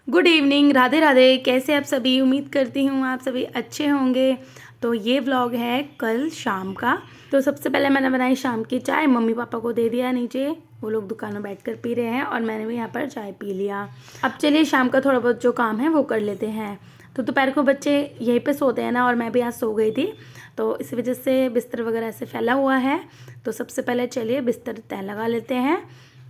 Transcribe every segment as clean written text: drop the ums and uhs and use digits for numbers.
Good evening, Radhe Radhe. कैसे आप सभी? उम्मीद करती हूँ आप सभी अच्छे होंगे। तो ये व्लॉग है कल शाम का। तो सबसे पहले मैंने बनाई शाम की चाय, मम्मी पापा को दे दिया नीचे, वो लोग दुकान में बैठकर पी रहे हैं और मैंने भी यहाँ पर चाय पी लिया। अब चलिए शाम का थोड़ा बहुत जो काम है वो कर लेते हैं। तो दोपहर को बच्चे यहीं पे सोते हैं ना, और मैं भी आज सो गई थी, तो इस वजह से बिस्तर वगैरह ऐसे फैला हुआ है। तो सबसे पहले चलिए बिस्तर तय लगा लेते हैं।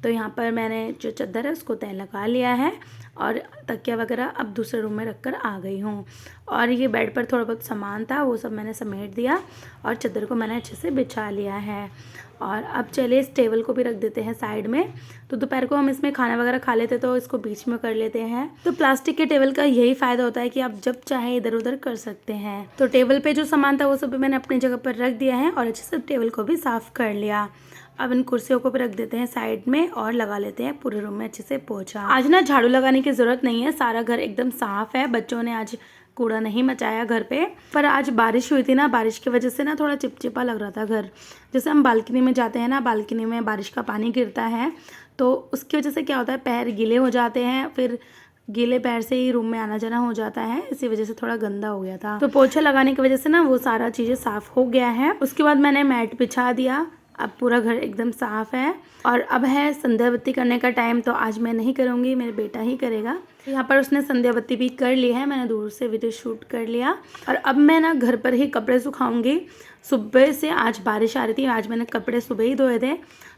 तो यहाँ पर मैंने जो चादर है उसको तय लगा लिया है और तकिया वगैरह अब दूसरे रूम में रखकर आ गई हूँ। और ये बेड पर थोड़ा बहुत सामान था वो सब मैंने समेट दिया और चादर को मैंने अच्छे से बिछा लिया है। और अब चलिए इस टेबल को भी रख देते हैं साइड में। तो दोपहर को हम इसमें खाना वगैरह खा लेते तो इसको बीच में कर लेते हैं। तो प्लास्टिक के टेबल का यही फ़ायदा होता है कि आप जब चाहे इधर उधर कर सकते हैं। तो टेबल पे जो सामान था वो सब भी मैंने अपनी जगह पर रख दिया है और अच्छे से टेबल को भी साफ़ कर लिया। अब इन कुर्सियों को भी रख देते हैं साइड में और लगा लेते हैं पूरे रूम में अच्छे से पोछा। आज ना झाड़ू लगाने की ज़रूरत नहीं है, सारा घर एकदम साफ़ है। बच्चों ने आज कूड़ा नहीं मचाया घर पे। पर आज बारिश हुई थी ना, बारिश की वजह से ना थोड़ा चिपचिपा लग रहा था घर। जैसे हम बालकनी में जाते हैं ना, बालकनी में बारिश का पानी गिरता है तो उसकी वजह से क्या होता है, पैर गीले हो जाते हैं, फिर गीले पैर से ही रूम में आना जाना हो जाता है। इसी वजह से थोड़ा गंदा हो गया था। तो पोछा लगाने की वजह से ना वो सारा चीज़ें साफ़ हो गया है। उसके बाद मैंने मैट बिछा दिया। अब पूरा घर एकदम साफ़ है। और अब है संध्या बत्ती करने का टाइम। तो आज मैं नहीं करूँगी, मेरा बेटा ही करेगा। यहाँ पर उसने संध्या बत्ती भी कर ली है, मैंने दूर से वीडियो शूट कर लिया। और अब मैं ना घर पर ही कपड़े सुखाऊंगी। सुबह से आज बारिश आ रही थी, आज मैंने कपड़े सुबह ही धोए थे।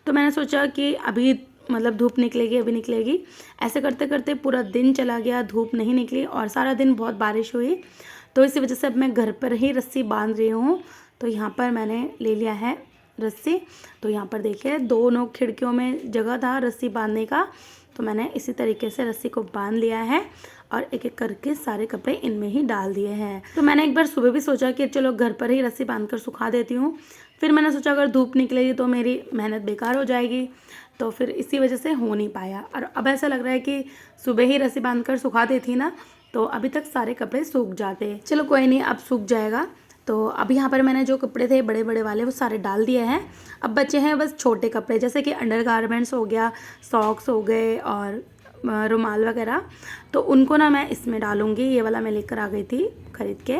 तो मैंने सोचा कि अभी मतलब धूप निकलेगी, अभी निकलेगी। ऐसे करते करते पूरा दिन चला गया, धूप नहीं निकली और सारा दिन बहुत बारिश हुई। तो इसी वजह से अब मैं घर पर ही रस्सी बांध रही हूँ। तो यहाँ पर मैंने ले लिया है रस्सी। तो यहाँ पर देखिए दोनों खिड़कियों में जगह था रस्सी बांधने का, तो मैंने इसी तरीके से रस्सी को बांध लिया है और एक एक करके सारे कपड़े इनमें ही डाल दिए हैं। तो मैंने एक बार सुबह भी सोचा कि चलो घर पर ही रस्सी बांध कर सुखा देती हूँ। फिर मैंने सोचा अगर धूप निकलेगी तो मेरी मेहनत बेकार हो जाएगी, तो फिर इसी वजह से हो नहीं पाया। और अब ऐसा लग रहा है कि सुबह ही रस्सी बांध कर सुखा देती ना तो अभी तक सारे कपड़े सूख जाते। चलो कोई नहीं, अब सूख जाएगा। तो अब यहाँ पर मैंने जो कपड़े थे बड़े बड़े वाले वो सारे डाल दिए हैं। अब बचे हैं बस छोटे कपड़े, जैसे कि अंडरगारमेंट्स हो गया, सॉक्स हो गए और रुमाल वगैरह। तो उनको ना मैं इसमें डालूंगी। ये वाला मैं लेकर आ गई थी ख़रीद के।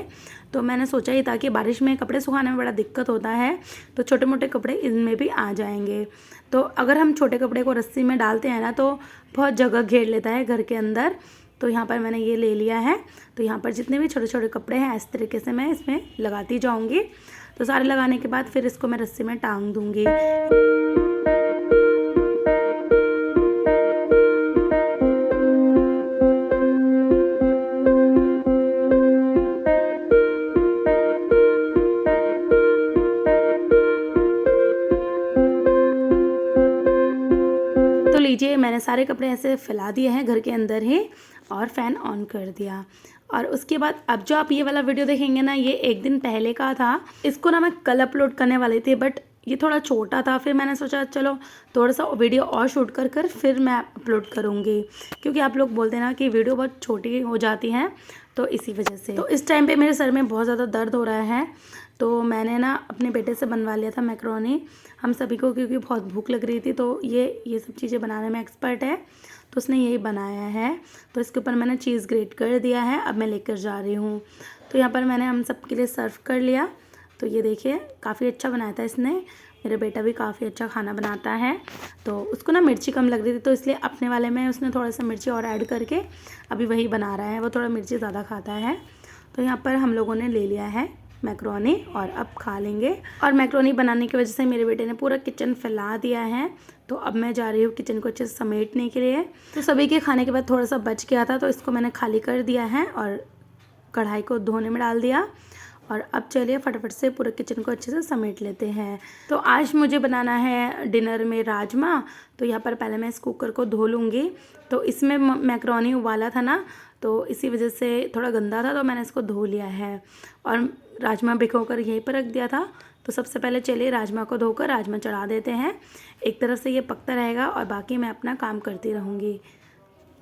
तो मैंने सोचा ही था कि बारिश में कपड़े सुखाने में बड़ा दिक्कत होता है, तो छोटे मोटे कपड़े इनमें भी आ जाएंगे। तो अगर हम छोटे कपड़े को रस्सी में डालते हैं ना तो बहुत जगह घेर लेता है घर के अंदर। तो यहाँ पर मैंने ये ले लिया है। तो यहाँ पर जितने भी छोटे छोटे कपड़े हैं इस तरीके से मैं इसमें लगाती जाऊँगी। तो सारे लगाने के बाद फिर इसको मैं रस्सी में टांग दूँगी। तो लीजिए मैंने सारे कपड़े ऐसे फैला दिए हैं घर के अंदर ही और फ़ैन ऑन कर दिया। और उसके बाद अब जो आप ये वाला वीडियो देखेंगे ना, ये एक दिन पहले का था। इसको ना मैं कल अपलोड करने वाली थी, बट ये थोड़ा छोटा था। फिर मैंने सोचा चलो थोड़ा सा वीडियो और शूट कर कर फिर मैं अपलोड करूँगी, क्योंकि आप लोग बोलते हैं ना कि वीडियो बहुत छोटी हो जाती हैं, तो इसी वजह से। तो इस टाइम पे मेरे सर में बहुत ज़्यादा दर्द हो रहा है। तो मैंने ना अपने बेटे से बनवा लिया था मैक्रोनी हम सभी को, क्योंकि बहुत भूख लग रही थी। तो ये सब चीज़ें बनाने में एक्सपर्ट है, तो उसने यही बनाया है। तो इसके ऊपर मैंने चीज़ ग्रेट कर दिया है। अब मैं लेकर जा रही हूँ। तो यहाँ पर मैंने हम सब के लिए सर्व कर लिया। तो ये देखिए काफ़ी अच्छा बनाया था इसने। मेरा बेटा भी काफ़ी अच्छा खाना बनाता है। तो उसको ना मिर्ची कम लग रही थी, तो इसलिए अपने वाले में उसने थोड़ा सा मिर्ची और ऐड करके अभी वही बना रहा है। वो थोड़ा मिर्ची ज़्यादा खाता है। तो यहाँ पर हम लोगों ने ले लिया है मैक्रोनी और अब खा लेंगे। और मैक्रोनी बनाने की वजह से मेरे बेटे ने पूरा किचन फैला दिया है। तो अब मैं जा रही हूँ किचन को अच्छे से समेटने के लिए। तो सभी के खाने के बाद थोड़ा सा बच गया था, तो इसको मैंने खाली कर दिया है और कढ़ाई को धोने में डाल दिया। और अब चलिए फटाफट से पूरे किचन को अच्छे से समेट लेते हैं। तो आज मुझे बनाना है डिनर में राजमा। तो यहाँ पर पहले मैं इस कुकर को धो लूँगी। तो इसमें मैक्रोनी उबाला था ना, तो इसी वजह से थोड़ा गंदा था, तो मैंने इसको धो लिया है और राजमा भिगो कर यहीं पर रख दिया था। तो सबसे पहले चलिए राजमा को धोकर राजमा चढ़ा देते हैं। एक तरफ से ये पकता रहेगा और बाकी मैं अपना काम करती रहूँगी।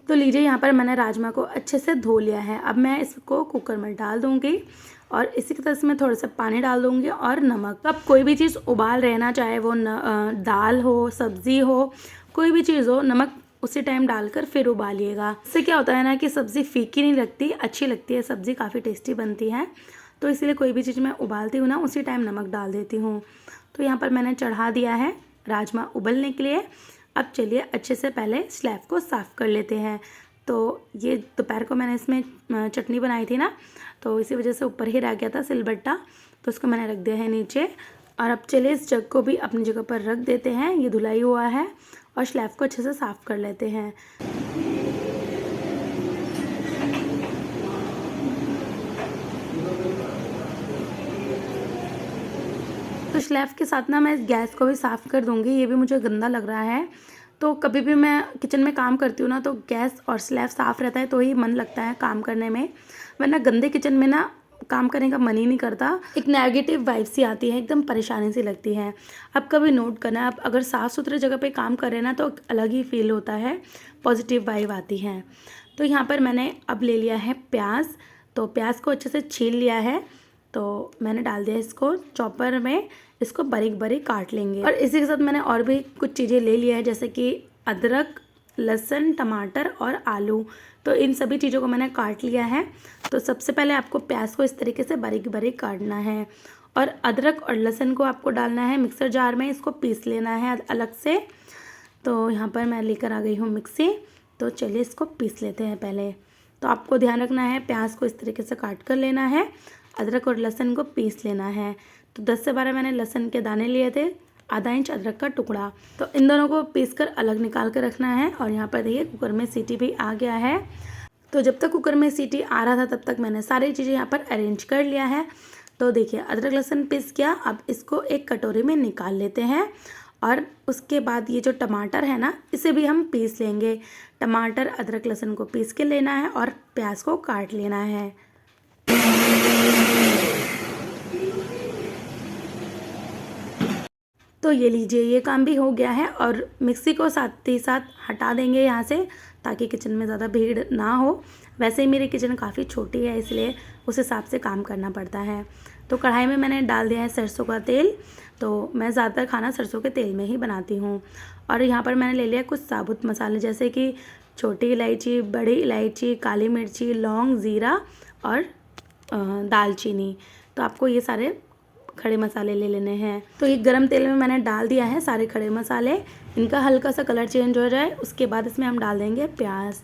तो लीजिए यहाँ पर मैंने राजमा को अच्छे से धो लिया है। अब मैं इसको कुकर में डाल दूँगी और इसी की तरह से मैं थोड़ा सा पानी डाल दूँगी और नमक। तो अब कोई भी चीज़ उबाल रहना, चाहे वो दाल हो, सब्ज़ी हो, कोई भी चीज़ हो, नमक उसी टाइम डालकर फिर उबालिएगा। इससे क्या होता है ना कि सब्ज़ी फीकी नहीं लगती, अच्छी लगती है, सब्ज़ी काफ़ी टेस्टी बनती है। तो इसीलिए कोई भी चीज़ मैं उबालती हूँ ना उसी टाइम नमक डाल देती हूँ। तो यहाँ पर मैंने चढ़ा दिया है राजमा उबलने के लिए। अब चलिए अच्छे से पहले स्लैब को साफ़ कर लेते हैं। तो ये दोपहर को मैंने इसमें चटनी बनाई थी ना, तो इसी वजह से ऊपर ही रह गया था सिलबट्टा, तो उसको मैंने रख दिया है नीचे। और अब चलिए इस जग को भी अपनी जगह पर रख देते हैं। ये धुलाई हुआ है और स्लैब को अच्छे से साफ़ कर लेते हैं। तो स्लैब के साथ ना मैं इस गैस को भी साफ़ कर दूँगी, ये भी मुझे गंदा लग रहा है। तो कभी भी मैं किचन में काम करती हूँ ना तो गैस और स्लैब साफ़ रहता है तो ही मन लगता है काम करने में, वरना गंदे किचन में ना काम करने का मन ही नहीं करता। एक नेगेटिव वाइब सी आती है, एकदम परेशानी सी लगती है। अब कभी नोट करना, आप अगर साफ़ सुथरे जगह पे काम कर रहे हैं ना तो अलग ही फील होता है, पॉजिटिव वाइब आती है। तो यहाँ पर मैंने अब ले लिया है प्याज, तो प्याज को अच्छे से छील लिया है। तो मैंने डाल दिया इसको चॉपर में, इसको बारीक बारीक काट लेंगे। और इसी के साथ मैंने और भी कुछ चीज़ें ले लिया है, जैसे कि अदरक, लहसुन, टमाटर और आलू। तो इन सभी चीज़ों को मैंने काट लिया है। तो सबसे पहले आपको प्याज को इस तरीके से बारीक बारीक काटना है और अदरक और लहसुन को आपको डालना है मिक्सर जार में, इसको पीस लेना है अलग से। तो यहाँ पर मैं लेकर आ गई हूँ मिक्सी, तो चलिए इसको पीस लेते हैं पहले। तो आपको ध्यान रखना है प्याज को इस तरीके से काट कर लेना है, अदरक और लहसुन को पीस लेना है। तो 10 से 12 मैंने लहसुन के दाने लिए थे, आधा इंच अदरक का टुकड़ा। तो इन दोनों को पीस कर अलग निकाल कर रखना है। और यहाँ पर देखिए कुकर में सीटी भी आ गया है। तो जब तक कुकर में सीटी आ रहा था तब तक मैंने सारी चीज़ें यहाँ पर अरेंज कर लिया है। तो देखिए अदरक लहसुन पीस गया, अब इसको एक कटोरी में निकाल लेते हैं। और उसके बाद ये जो टमाटर है ना, इसे भी हम पीस लेंगे। टमाटर अदरक लहसुन को पीस के लेना है और प्याज को काट लेना है। तो ये लीजिए ये काम भी हो गया है और मिक्सी को साथ ही साथ हटा देंगे यहाँ से, ताकि किचन में ज़्यादा भीड़ ना हो। वैसे ही मेरी किचन काफ़ी छोटी है, इसलिए उस हिसाब से काम करना पड़ता है। तो कढ़ाई में मैंने डाल दिया है सरसों का तेल। तो मैं ज़्यादातर खाना सरसों के तेल में ही बनाती हूँ। और यहाँ पर मैंने ले लिया कुछ साबुत मसाले, जैसे कि छोटी इलायची, बड़ी इलायची, काली मिर्ची, लौंग, ज़ीरा और दालचीनी। तो आपको ये सारे खड़े मसाले ले लेने हैं। तो ये गरम तेल में मैंने डाल दिया है सारे खड़े मसाले। इनका हल्का सा कलर चेंज हो जाए उसके बाद इसमें हम डाल देंगे प्याज।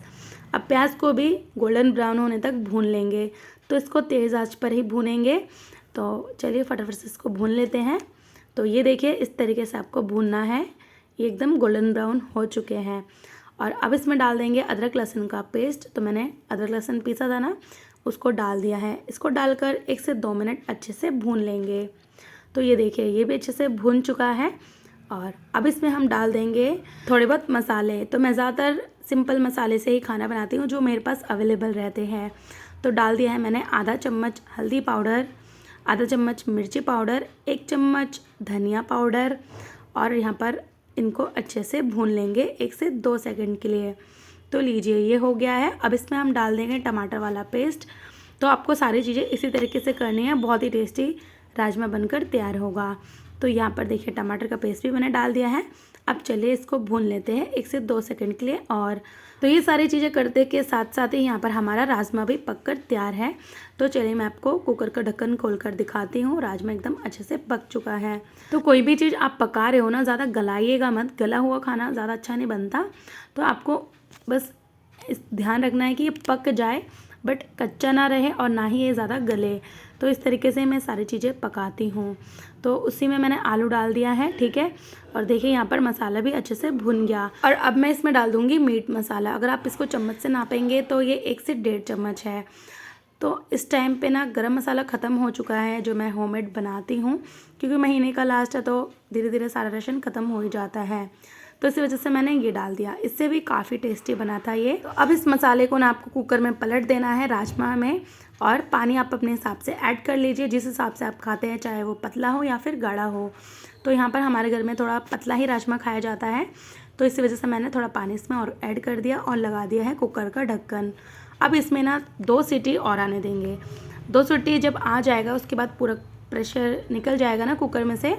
अब प्याज को भी गोल्डन ब्राउन होने तक भून लेंगे। तो इसको तेज़ आंच पर ही भूनेंगे। तो चलिए फटाफट से इसको भून लेते हैं। तो ये देखिए इस तरीके से आपको भूनना है, ये एकदम गोल्डन ब्राउन हो चुके हैं। और अब इसमें डाल देंगे अदरक लहसुन का पेस्ट। तो मैंने अदरक लहसुन पीसा था ना, उसको डाल दिया है। इसको डालकर 1 से 2 मिनट अच्छे से भून लेंगे। तो ये देखिए ये भी अच्छे से भून चुका है। और अब इसमें हम डाल देंगे थोड़े बहुत मसाले। तो मैं ज़्यादातर सिंपल मसाले से ही खाना बनाती हूँ, जो मेरे पास अवेलेबल रहते हैं। तो डाल दिया है मैंने आधा चम्मच हल्दी पाउडर, आधा चम्मच मिर्ची पाउडर, 1 चम्मच धनिया पाउडर। और यहाँ पर इनको अच्छे से भून लेंगे 1 से 2 सेकंड के लिए। तो लीजिए ये हो गया है। अब इसमें हम डाल देंगे टमाटर वाला पेस्ट। तो आपको सारी चीज़ें इसी तरीके से करनी है, बहुत ही टेस्टी राजमा बनकर तैयार होगा। तो यहाँ पर देखिए टमाटर का पेस्ट भी मैंने डाल दिया है। अब चलिए इसको भून लेते हैं 1 से 2 सेकंड के लिए। और तो ये सारी चीज़ें करते के साथ साथ ही यहाँ पर हमारा राजमा भी पककर तैयार है। तो चलिए मैं आपको कुकर का ढक्कन खोलकर दिखाती हूँ। राजमा एकदम अच्छे से पक चुका है। तो कोई भी चीज़ आप पका रहे हो ना, ज़्यादा गलाइएगा मत, गला हुआ खाना ज़्यादा अच्छा नहीं बनता। तो आपको बस इस ध्यान रखना है कि ये पक जाए, बट कच्चा ना रहे और ना ही ये ज़्यादा गले। तो इस तरीके से मैं सारी चीज़ें पकाती हूँ। तो उसी में मैंने आलू डाल दिया है, ठीक है। और देखिए यहाँ पर मसाला भी अच्छे से भुन गया। और अब मैं इसमें डाल दूँगी मीट मसाला। अगर आप इसको चम्मच से नापेंगे तो ये 1 से 1.5 चम्मच है। तो इस टाइम पे ना गरम मसाला ख़त्म हो चुका है जो मैं होममेड बनाती हूँ, क्योंकि महीने का लास्ट है तो धीरे धीरे सारा राशन ख़त्म हो ही जाता है। तो इसी वजह से मैंने ये डाल दिया, इससे भी काफ़ी टेस्टी बना था ये। तो अब इस मसाले को ना आपको कुकर में पलट देना है राजमा में। और पानी आप अपने हिसाब से ऐड कर लीजिए, जिस हिसाब से आप खाते हैं, चाहे वो पतला हो या फिर गाढ़ा हो। तो यहाँ पर हमारे घर में थोड़ा पतला ही राजमा खाया जाता है, तो इसी वजह से मैंने थोड़ा पानी इसमें और ऐड कर दिया और लगा दिया है कुकर का ढक्कन। अब इसमें ना 2 सीटी और आने देंगे। 2 सीटी जब आ जाएगा उसके बाद पूरा प्रेशर निकल जाएगा ना कुकर में से,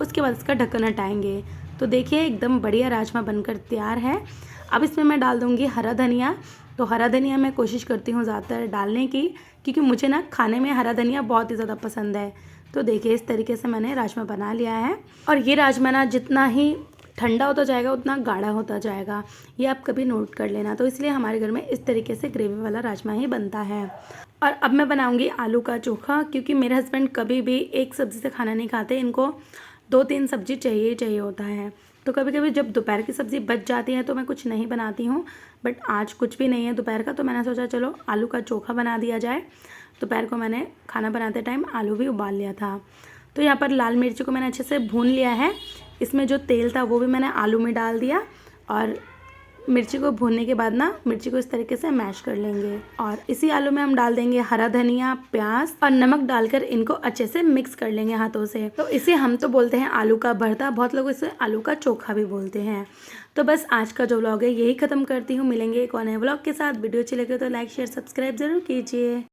उसके बाद इसका ढक्कन हटाएंगे। तो देखिए एकदम बढ़िया राजमा बनकर तैयार है। अब इसमें मैं डाल दूँगी हरा धनिया। तो हरा धनिया मैं कोशिश करती हूँ ज़्यादातर डालने की, क्योंकि मुझे ना खाने में हरा धनिया बहुत ही ज़्यादा पसंद है। तो देखिए इस तरीके से मैंने राजमा बना लिया है। और ये राजमा ना जितना ही ठंडा होता जाएगा उतना गाढ़ा होता जाएगा, ये आप कभी नोट कर लेना। तो इसलिए हमारे घर में इस तरीके से ग्रेवी वाला राजमा ही बनता है। और अब मैं बनाऊंगी आलू का चोखा, क्योंकि मेरे हस्बैंड कभी भी एक सब्ज़ी से खाना नहीं खाते, इनको 2-3 सब्ज़ी चाहिए ही चाहिए होता है। तो कभी कभी जब दोपहर की सब्ज़ी बच जाती है तो मैं कुछ नहीं बनाती हूँ, बट आज कुछ भी नहीं है दोपहर का, तो मैंने सोचा चलो आलू का चोखा बना दिया जाए। दोपहर को मैंने खाना बनाते टाइम आलू भी उबाल लिया था। तो यहाँ पर लाल मिर्ची को मैंने अच्छे से भून लिया है। इसमें जो तेल था वो भी मैंने आलू में डाल दिया, और मिर्ची को भूनने के बाद ना मिर्ची को इस तरीके से मैश कर लेंगे। और इसी आलू में हम डाल देंगे हरा धनिया, प्याज और नमक डालकर इनको अच्छे से मिक्स कर लेंगे हाथों से। तो इसे हम तो बोलते हैं आलू का भरता, बहुत लोग इसे आलू का चोखा भी बोलते हैं। तो बस आज का जो व्लॉग है यही ख़त्म करती हूँ। मिलेंगे एक और नए व्लॉग के साथ। वीडियो अच्छी लगे तो लाइक शेयर सब्सक्राइब ज़रूर कीजिए।